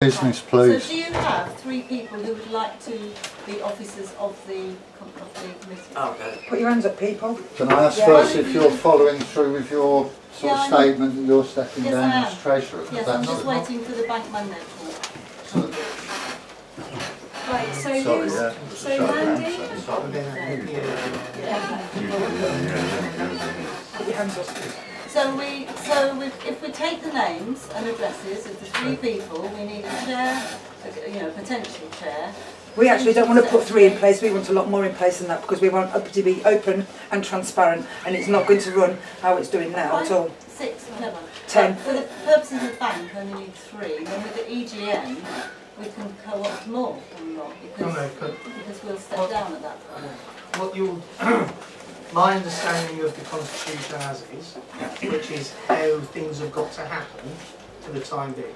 Business, please. So do you have 3 people who would like to be officers of the committee? Okay. Put your hands up, people. Can I ask first if you're following through with your sort of statement that you're stepping Yes, down I am. as treasurer? Yes, I'm just waiting for the bank Monday report. Right, so Sorry, who's, yeah. so Mandy? Put your hands up. So if we take the names and addresses of the 3 people, we need a chair, potential chair. We actually don't want to put 3 in place, we want a lot more in place than that because we want it to be open and transparent and it's not going to run how it's doing now at all. 6, whatever. 10. For the purposes of the bank, I only need 3. Then with the EGM, we can co-opt more or not because we'll step down at that point. What you'll, my understanding of the Constitution as is, which is how things have got to happen for the time being.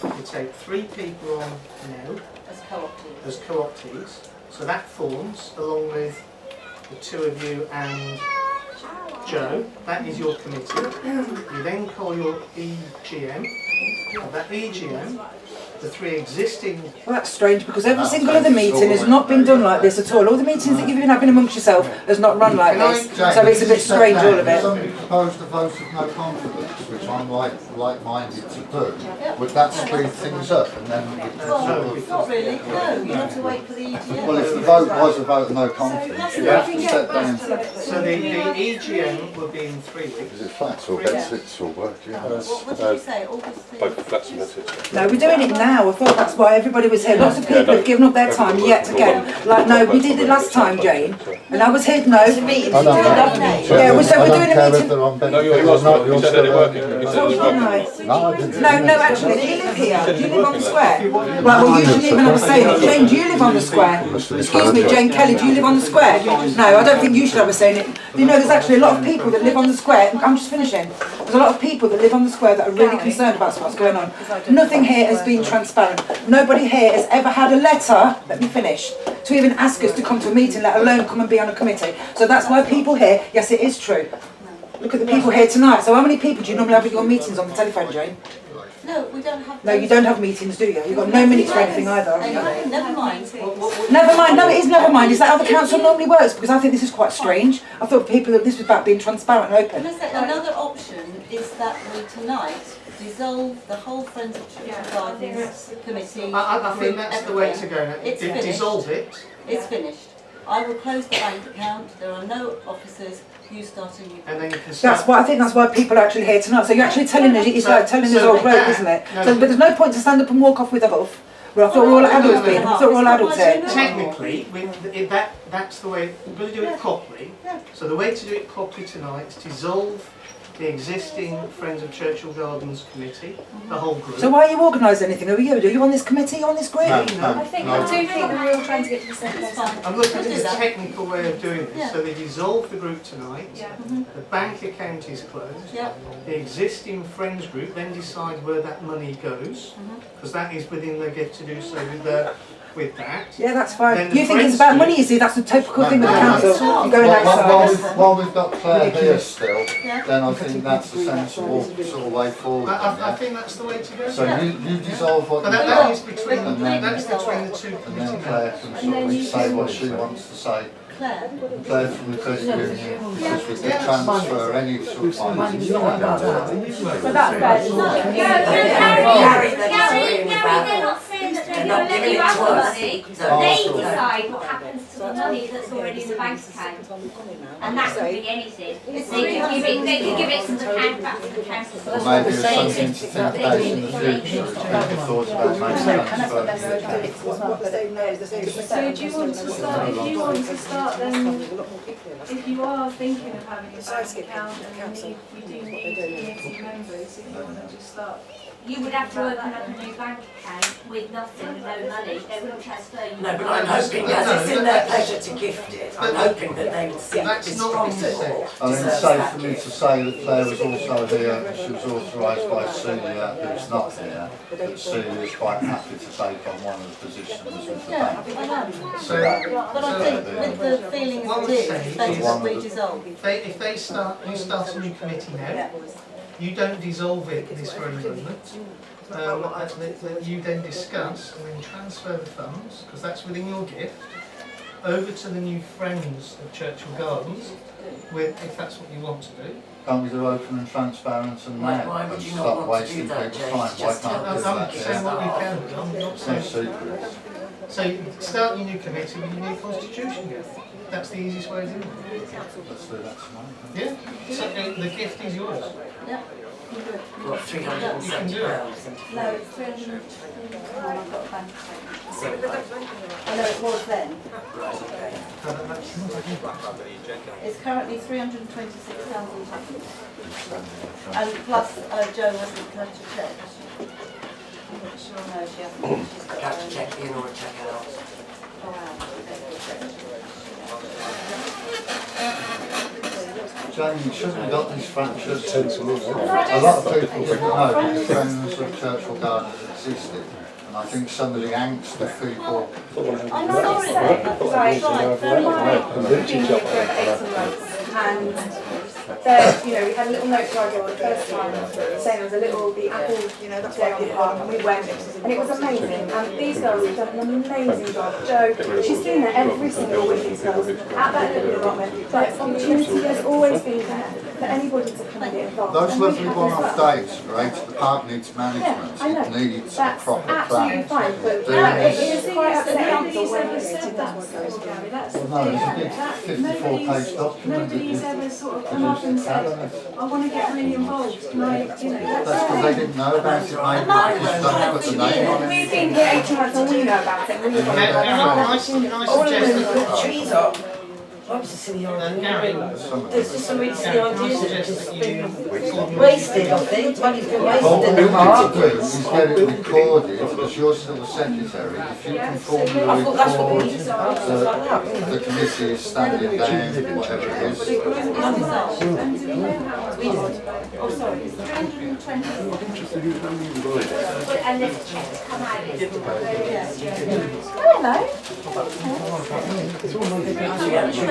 You take 3 people on now as co-optees, so that forms, along with the 2 of you and Joe, that is your committee. You then call your EGM, and that EGM, the 3 existing... Well, that's strange because every single other meeting has not been done like this at all. All the meetings that you've been having amongst yourself has not run like this. So it's a bit strange, all of it. Somebody proposed a vote of no confidence, which I'm like-minded to do. Would that speed things up and then we could Well, not really, no, you have to wait for the EGM. Well, if the vote was a vote of no confidence, you have to step down. So the EGM will be in 3 weeks. Is it flats or beds or work? Yeah. What did you say, August 3rd? Both flats and beds. No, we're doing it now. I thought that's why everybody was here. Lots of people have given up their time yet again. Like, no, we did it last time, Jane. And I was here, no. Yeah, so we're doing a meeting. No, you said that it working. You said it was working. No, actually, do you live here? Do you live on the square? Right, well, you shouldn't even have a say in it. Jane, do you live on the square? Excuse me, Jane Kelly, do you live on the square? No, I don't think you should have a say in it. You know, there's actually a lot of people that live on the square. I'm just finishing. There's a lot of people that live on the square that are really concerned about what's going on. Nothing here has been transparent. Nobody here has ever had a letter, let me finish, to even ask us to come to a meeting, let alone come and be on a committee. So that's why people here, yes, it is true. Look at the people here tonight. So how many people do you normally have at your meetings on the telephone, Jane? No, we don't have... No, you don't have meetings, do you? You've got no minutes for anything either. Never mind. Never mind, no, it is never mind. Is that how the council normally works? Because I think this is quite strange. I thought this was about being transparent and open. Another option is that we tonight dissolve the whole Friends of Churchill Gardens committee. I think that's the way to go. It's finished. Dissolve it. It's finished. I will close the bank account. There are no officers. You starting with. And then you can start. That's why I think that's why people are actually here tonight. So you're actually telling us it's like telling us old rope, isn't it? No. So, but there's no point to stand up and walk off with a huff. Well, I thought we're all adults being. I thought we're all adults here. Technically, that's the way. We're going to do it properly. So the way to do it properly tonight is dissolve the existing Friends of Churchill Gardens committee, the whole group. So why are you organising anything? Are you on this committee? Are you on this group? No. I do think that we're all trying to get to the same place. I'm looking at this technical way of doing this. So they dissolve the group tonight. The bank account is closed. The existing Friends group then decide where that money goes, because that is within their gift to do so with that. Yeah, that's fine. Then You think it's about money, you see? That's the typical thing with the council. You're going outside. While we've got Claire here still, then I think that's a sensible sort of way forward. I think that's the way to go. So you dissolve what But you've that got, is between the 2 and committee then Claire members. can sort of say what she wants to say. Claire. Claire from the credit union, because with the transfer, any sort of finance. So that's fair. They're not saying that they're going to let you out the money. They decide what happens to the money that's already in the bank account. And that could be anything. They could give it to the council. Maybe it's something to think about in the future, if people thought about making transfers. So do you want to start, then, if you are thinking of having a bank account and you do need committee members, if you want to just start You would have to open up a new bank account with nothing, with no money. They wouldn't transfer you. No, but I'm hoping, as it's in their pleasure to gift it, I'm hoping that they will see this profitable. I mean, it's safe for me to say that Claire was also here, she was authorised by Celia, who's not here, that Celia is quite happy to take on one of the positions with the bank. But I think with the feeling as it is, it's better that we dissolve. If you start a new committee now, you don't dissolve it this very moment. that you then discuss and then transfer the funds, because that's within your gift, over to the new Friends of Churchill Gardens, if that's what you want to do. Can't we do open and transparent and Why now would and you not stop want to wasting do that, people's Jay? time? Why Just can't we do I'm that saying here? what you can do, I'm not No saying. secrets. So you start your new committee with your new constitution gift. That's the easiest way of doing it. Let's do that tomorrow. Yeah? So the gift is yours. Yeah. What, £370? No, it's 300. I've got a bank statement. I know it was then. Right, okay. It's currently £326,000. And plus Jo hasn't come to check. I'm not sure, no, she hasn't. She's got Have to check in or check out. Jamie, shouldn't have got these fractious. A lot of people didn't know that Friends of Churchill Gardens existed. And I think some of the angst of people. I'm sorry, right, I've been here for 18 months, and there, you know, we had a little note card the first time, saying there was a little, the apple, you know, that's day on the park, and we went, and it was amazing, and these girls have done an amazing job. Jo, she's been there every single week, these girls, at that little department, but opportunity has always been there for anybody to come and get involved. Those And we lovely have as one-off well. days, great. The park needs management. I know. It needs a That's proper absolutely plan. fine, but Do it this. is quite upsetting for when Nobody's we ever did that. said that, Gary, that's the Well, no, it's a big thing. 54-page document. Nobody's ever sort of come up and said, I want to get really involved, can I, you know, That's because they didn't know about it, maybe. They just don't put the name on it. We've been here 18 months and we know about it. We know Can I suggest that Trees up. What was the silly idea? Gary, There's just some really silly can I ideas that suggest just that been you wasted, I think. Money's been What wasted in we the park. need to do is get it recorded, because you're still the secretary. If you can formally I thought that's what we record need to like that. the committee is standing down, whatever it is. And do we know how it's Oh, sorry, it's 320. And this check's come out, it's Hello.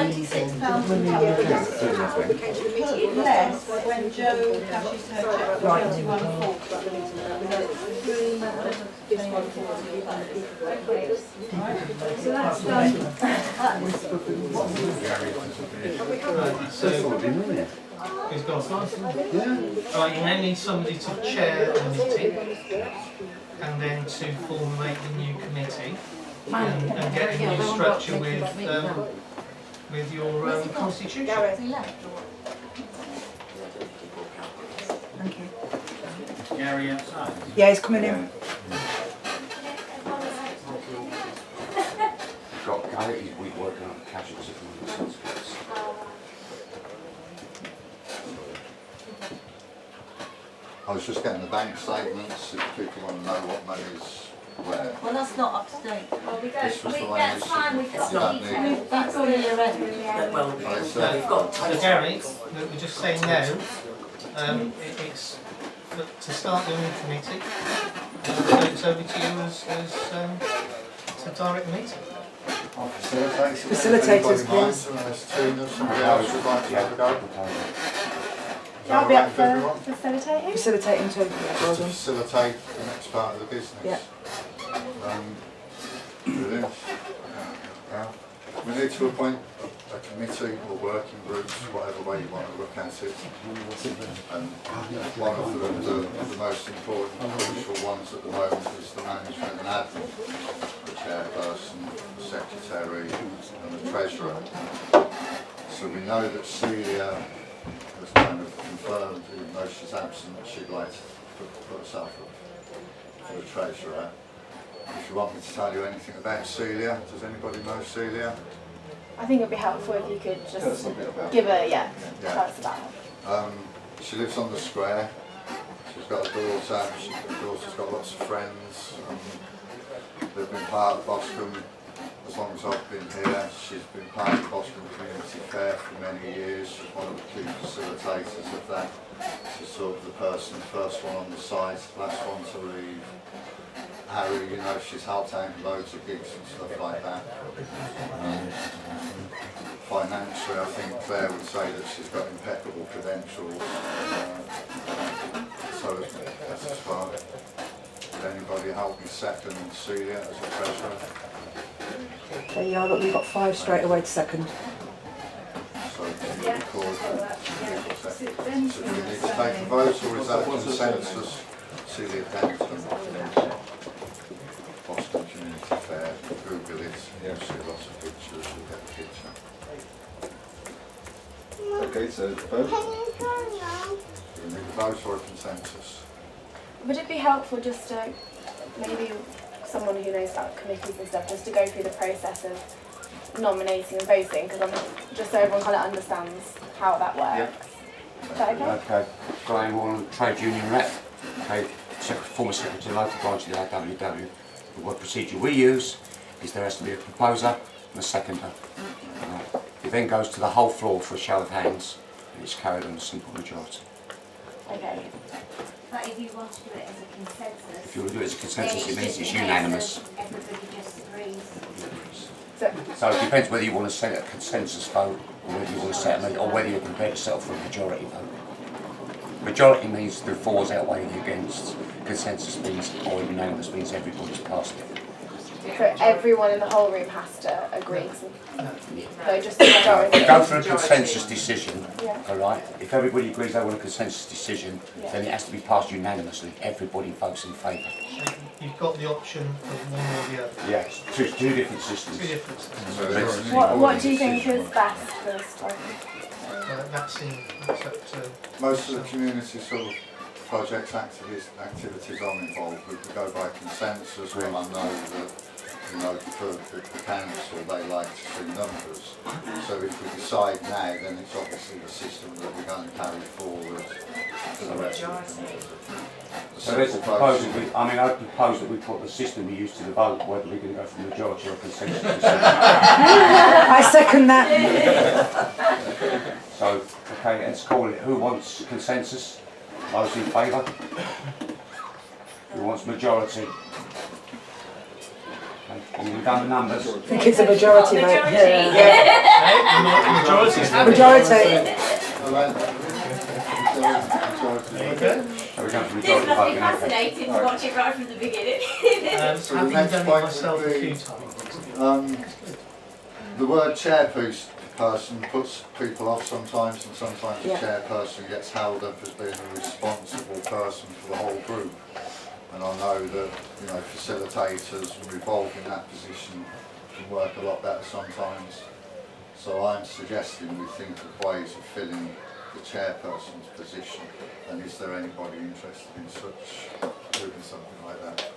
£326 less when Jo cashes her cheque for 21.40. So that's done. so who's gone? Right, you now need somebody to chair the meeting and then to formulate the new committee and get a new structure with your constitution. Thank you. Gary outside. Yeah, he's coming in. Got Gary, he's working on casualty from the sunspots. I was just getting the bank statements, if people want to know what money's where. Well, that's not up to date. Well, we This was the don't, one that's you fine, we've got don't the need. details. That's the year end. Well, Right, we've so got So tons Gary, of we're just saying now, it's to start the new committee, so it's over to you as to direct the meeting. Facilitators, please. Unless Tina, somebody else would like to have a go. I'll be up for facilitating. Facilitating too. To facilitate the next part of the business. Yeah. Brilliant. Yeah. We need to appoint a committee or working groups, whatever way you want to look at it. And one of the most important, crucial ones at the moment is the management and admin, the chairperson, the secretary and the treasurer. So we know that Celia has kind of confirmed, even though she's absent, that she'd like to put herself up for the treasurer. If you want me to tell you anything about Celia, does anybody know Celia? I think it'd be helpful if you could Tell us just a bit about give her. a, tell us about her. She lives on the square. She's got a daughter. The daughter's got lots of friends. They've been part of Boscombe as long as I've been here. She's been part of the Boscombe Community Fair for many years. She's one of the key facilitators of that. She's sort of the person, first one on the site, last one to leave. Harry, you know, she's helped out in loads of gigs and stuff like that. Financially, I think Claire would say that she's got impeccable credentials. So that's as far. Would anybody help me second Celia as a treasurer? There you are, look, we've got 5 straight away to second. So can you record second? So do we need to take a vote, or is that a consensus? Celia Denton. Boscombe Community Fair, Google it, you'll see lots of pictures, you'll get the picture. Okay, so vote. Do we need a vote or a consensus? Would it be helpful just to, maybe someone who knows about committees and stuff, just to go through the process of nominating and voting, because I'm just so everyone kind of understands how that works. Is that okay? Okay, Graham Warren, trade union rep. Okay, former secretary, local branch of the IWW. The word procedure we use is there has to be a proposer and a seconder. It then goes to the whole floor for a show of hands, and it's carried on a simple majority. Okay. But if you want to do it as a consensus, If you want to do it as a consensus, then it means just it's a case unanimous. of everybody just agrees. So it depends whether you want to set a consensus vote, or whether you want to set or whether you're prepared to settle for a majority vote. Majority means the fours outweigh the against. Consensus means, or unanimous means everybody's passed it. So everyone in the whole room has to agree to, no, just the majority. Go for a consensus decision, Yeah. alright? If everybody agrees they want a consensus decision, Yeah. then it has to be passed unanimously. Everybody votes in favour. You've got the option of one or the other. Yes, two different systems. 2 different systems. So there isn't What do you any think is decision. best for this type That's up to... Most of the community sort of projects, activities I'm involved with, we go by consensus, when I know that, you know, for the council, they like to see numbers. So if we decide now, then it's obviously the system that we're going to carry forward to the rest of the community. So there's a proposal, I propose that we put the system we use to the vote, whether we're going to go for majority or consensus decision. I second that. So, okay, let's call it, who wants consensus? Those in favour? Who wants majority? Okay, and we've done the numbers. I think it's a majority vote. Majority. Okay. So we're going for This majority must vote. be fascinating to watch it right from the beginning. So the Having next done it point myself would a be, few times. the word chairperson puts people off sometimes, and sometimes the Yeah. chairperson gets held up as being a responsible person for the whole group. And I know that, you know, facilitators involved in that position can work a lot better sometimes. So I'm suggesting we think of ways of filling the chairperson's position, and is there anybody interested in doing something like that?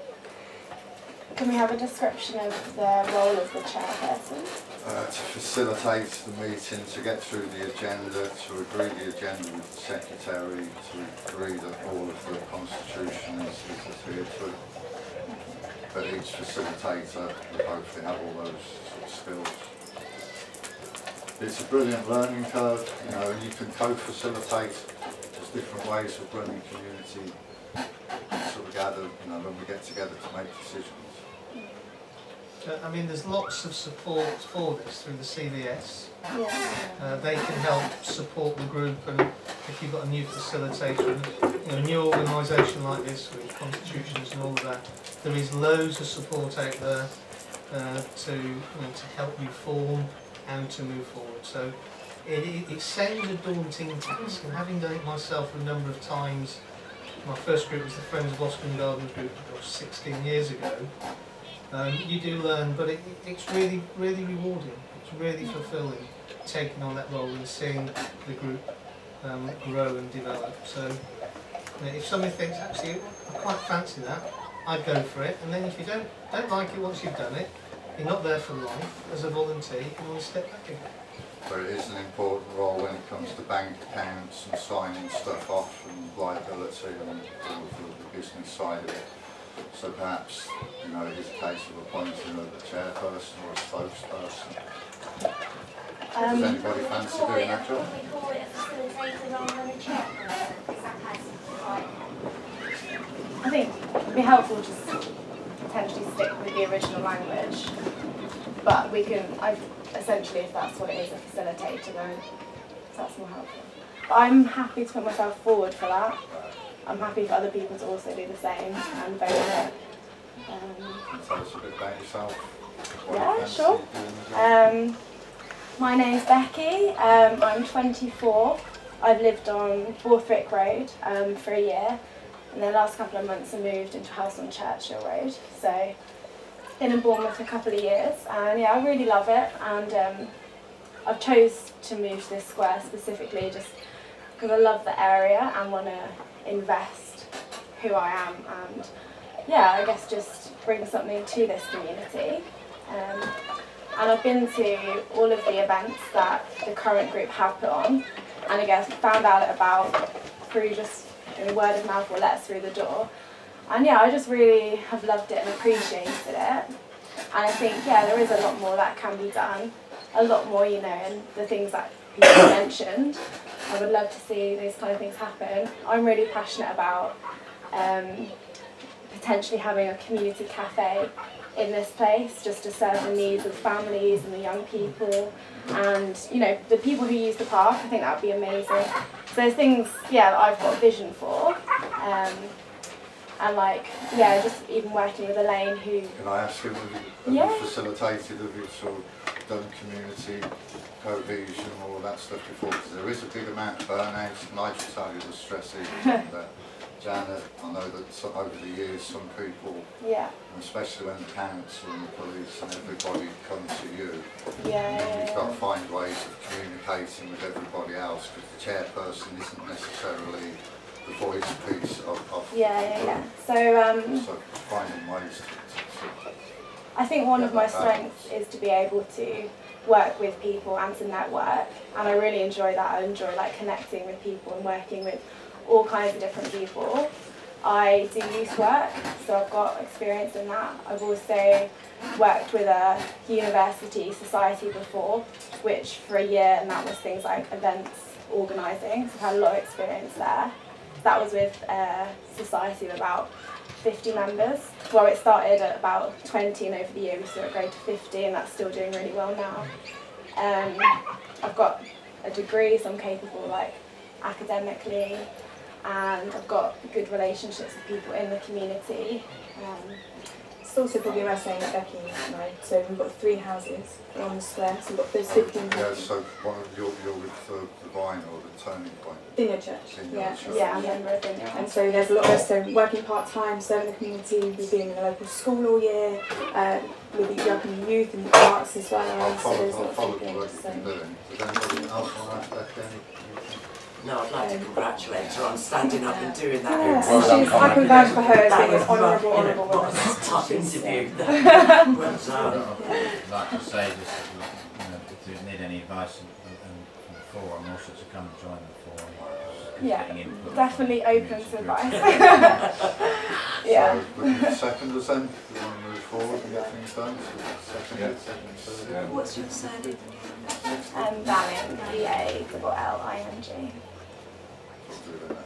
Can we have a description of the role of the chairperson? To facilitate the meeting, to get through the agenda, to agree the agenda with the secretary, to agree that all of the constitution is adhered to. But each facilitator will hopefully have all those sort of skills. It's a brilliant learning curve, you know, and you can co-facilitate. There's different ways of running community, sort of gather, you know, when we get together to make decisions. I mean, there's lots of support for this through the CVS. Yeah. They can help support the group, and if you've got a new facilitator, you know, a new organisation like this with constitutions and all of that, there is loads of support out there to help you form and to move forward. So it sounds a daunting task, and having done it myself a number of times, my first group was the Friends of Churchill Gardens group, 16 years ago. You do learn, but it's really, really rewarding. It's really fulfilling taking on that role and seeing the group grow and develop. So if somebody thinks, actually, I quite fancy that, I'd go for it. And then if you don't like it once you've done it, you're not there for life. As a volunteer, you can always step back again. But it is an important role when it comes to bank accounts and signing stuff off and liability and all of the business side of it. So perhaps, you know, it is a case of appointing a chairperson or a spokesperson. Does anybody fancy doing that job? Would we call it a facilitator rather than a chairperson? Because that has quite... I think it'd be helpful to just potentially stick with the original language, but we can, essentially, if that's what it is, a facilitator, then that's more helpful. But I'm happy to put myself forward for that. I'm happy for other people to also do the same and vote on it. Tell us a bit about yourself. What Yeah, you fancy sure. doing as well. My name's Becky, I'm 24. I've lived on Borthwick Road for a year, and the last couple of months I moved into a house on Churchill Road. So been in Bournemouth for a couple of years, and yeah, I really love it, and I've chose to move to this square specifically just because I love the area and want to invest who I am, and yeah, I guess just bring something to this community. And I've been to all of the events that the current group have put on, and I guess found out about through just word of mouth or letters through the door. And yeah, I just really have loved it and appreciated it. And I think, yeah, there is a lot more that can be done, a lot more, you know, and the things that people mentioned. I would love to see those kind of things happen. I'm really passionate about potentially having a community cafe in this place, just to serve the needs of families and the young people, and you know, the people who use the park. I think that would be amazing. So there's things, yeah, that I've got a vision for, and like, yeah, just even working with Elaine, who. Can I ask you, have Yeah. you facilitated, have you sort of done community cohesion, all of that stuff before? Because there is a big amount of burnout, nitrous oxide stress even. Janet, I know that over the years some people, Yeah. and especially when the council and the police and everybody come to you, Yeah. you've got to find ways of communicating with everybody else, because the chairperson isn't necessarily the voice piece of Yeah. So so finding ways to I think one of my Yeah, strengths is to be able to work with people and to network, and I really enjoy that. I enjoy like connecting with people and working with all kinds of different people. I do youth work, so I've got experience in that. I've also worked with a university society before, which for a year, and that was things like events organising, so I've had a lot of experience there. That was with a society of about 50 members. Well, it started at about 20, and over the year we saw it grow to 50, and that's still doing really well now. I've got a degree, so I'm capable like academically, and I've got good relationships with people in the community. It's also probably worth saying that Becky and I, so we've got 3 houses on the square, so we've got those 15 Yeah, houses. so one of you're with the Vine or the Turning Point. Vineyard Church, Vineyard yeah, Church. yeah, I'm a member of Vineyard. And so there's a lot of us working part-time, serving the community, we've been in the local school all year, with the young youth and the arts as well. I'll So there's follow lots of what things. you've been doing. Does anybody else want to ask that anything? No, I'd like to congratulate her on standing up and doing that. Yes, Well done, she's, I can vouch for her as That being was an honourable what woman. a tough She's, interview. Well done. I'd like to say just, you know, if you need any advice from the forum, also to come and join the forum. Yeah, Getting input definitely from open community to groups. advice. Yeah. So, looking for seconders then, if you want to move forward and get things done. Second, third. What's your surname? Darling, D-A-L-L-I-N-G. Let's do it then.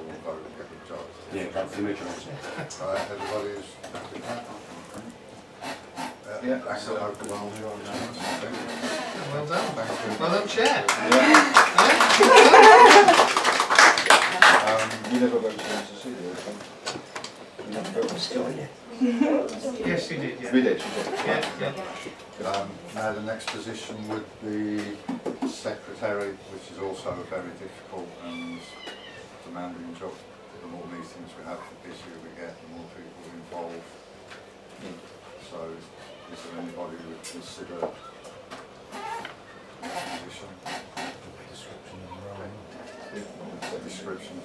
We'll vote and get the jobs. Yeah, go for the majority. Everybody is happy with that? Yeah. Thanks, I hope we'll all be on that. Well done. Thanks for Well done, Chair. You never voted to see the You never voted. Yes, you did, yeah. We did. Yeah. Now the next position would be secretary, which is also a very difficult and demanding job. The more meetings we have, the busier we get, the more people involved. So is there anybody who would consider that position? Description of the role. The description,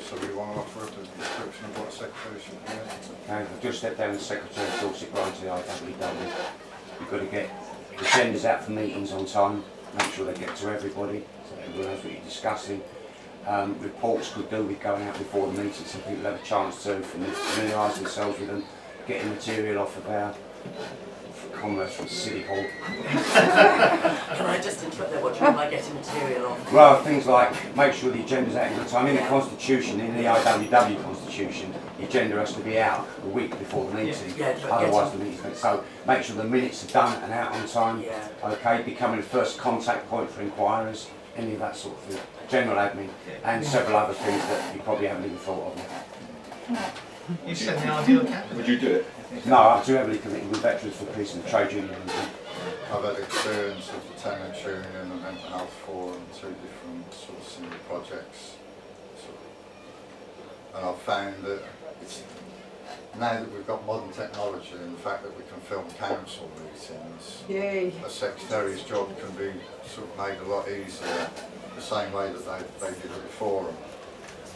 so we want to offer a description of what secretary should be. I've just stepped down as secretary of Dorset Gardens, the IWW. You've got to get the agendas out for meetings on time, make sure they get to everybody, so everyone knows what you're discussing. Reports could do with going out before the meeting so people have a chance to familiarise themselves with them, getting material off of our commerce from City Hall. Can I just interrupt there? What do you mean by getting material on? Well, things like make sure the agenda's out on time. In the Constitution, in the IWW Constitution, the agenda has to be out a week before the meeting. Yeah, but Otherwise the meeting's so make sure the minutes are done and out on time. Yeah. Okay, becoming the first contact point for inquiries. any of that sort of thing. General admin and several other things that you probably haven't even thought of. You said the ideal candidate. Would you do it? No, I'm too heavily committed with Veterans for Peace and the trade union. I've had experience of the tenants union and the mental health forum, two different sort of similar projects. And I've found that it's, now that we've got modern technology and the fact that we can film council meetings, Yay. a secretary's job can be sort of made a lot easier, the same way that they did at the forum.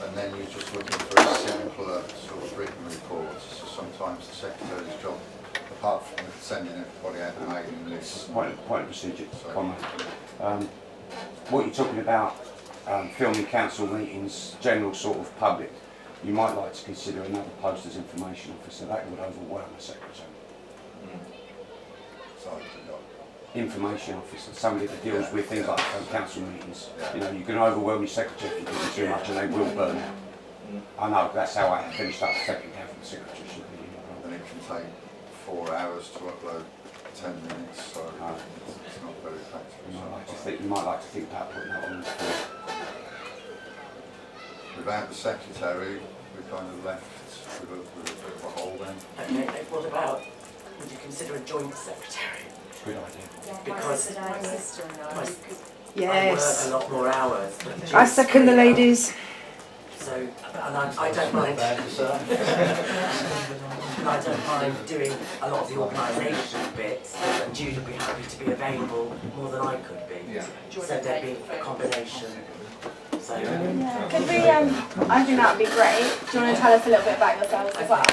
And then you're just looking for a simpler sort of written report. So sometimes the secretary's job, apart from sending everybody out the mailing list. Point of procedure, comment. What you're talking about, filming council meetings, general sort of public, you might like to consider another post as information officer. That would overwhelm a secretary. Sorry, Information officer, somebody that deals with things like council meetings. You know, you can overwhelm your secretary if you do too much and they will burn out. I know, that's how I finished up the second cabinet secretary. And it can take 4 hours to upload 10 minutes, so it's not very practical. You might like to think about putting that on the screen. Without the secretary, we kind of left with a bit of a hole then. Okay, what about, would you consider a joint secretary? Good idea. Because My sister and I. I Yes. work a lot more hours. But I second the ladies. So, and I don't mind. And I don't mind doing a lot of the organisation bits, and Jude would be happy to be available more than I could be. Yeah. So there'd be a combination. So, Could we, I think that would be great. Do you want to tell us a little bit about yourselves as well?